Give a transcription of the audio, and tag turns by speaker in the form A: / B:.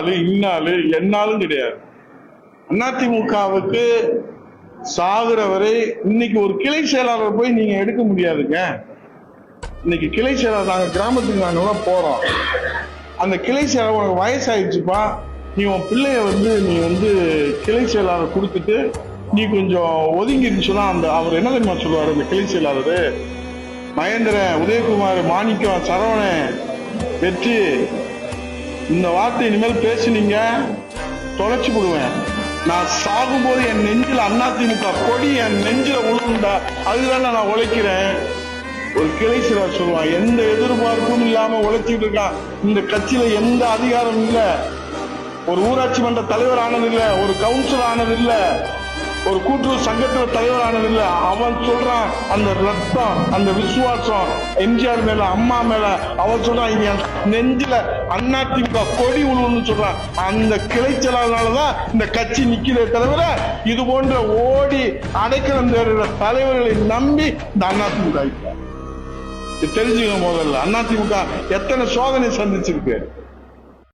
A: இன்னாலு என்னாலும் கிடையாது. அதிமுகவுக்கு சாகுற வரை இன்னைக்கு ஒரு கிளை செயலாளர் போய் நீங்க எடுக்க முடியாதுங்க. இன்னைக்கு கிளை செயலாளர் நாங்க கிராமத்துக்கு நாங்கெல்லாம் போறோம். அந்த கிளை செயலாளர் உனக்கு வயசாயிடுச்சுப்பா, நீ உன் பிள்ளைய நீ கிளை செயலாளர் கொடுத்துட்டு நீ கொஞ்சம் ஒதுங்கின்னு சொன்னா அவர் என்ன தெரியுமா சொல்லுவாரு? அந்த கிளை செயலாளர் மகேந்திரன், உதயகுமார், மாணிக்கம், சரவணன், வெற்றி, இந்த வார்த்தை இனிமேல் பேசுனீங்க தொலைச்சு விடுவேன். நான் சாகும்போது என் நெஞ்சில் அதிமுக கொடி என் நெஞ்சில உழுந்தா அதுதான் நான் உழைக்கிறேன். ஒரு கிளை செயலாளர் சொல்லுவான், எந்த எதிர்பார்ப்பும் இல்லாம உழைச்சிட்டு இருக்கான். இந்த கட்சியில எந்த அதிகாரம் இல்ல, ஒரு ஊராட்சி மன்ற தலைவர் ஆனது இல்ல, ஒரு கவுன்சிலர் ஆனது இல்ல, ஒரு கூட்டுறவு சங்கத்துல தலைவர் ஆனது இல்ல. அவன் சொல்றான் அந்த ரத்தம், அந்த விசுவாசம் எம்ஜிஆர் மேல, அம்மா மேல. அவன் சொல்றான் நெஞ்சில அதிமுக கொடி உழுவுன்னு சொல்றான். அந்த கிளை செயலாளர்னாலதான் இந்த கட்சி நிக்கிறே தவிர இது போன்ற ஓடி அடைக்கலம் தேடுற தலைவர்களை நம்பி இந்த அதிமுக தெரிஞ்சுக்கணும். முதல்ல அதிமுக எத்தனை சோதனை சந்திச்சிருக்கு.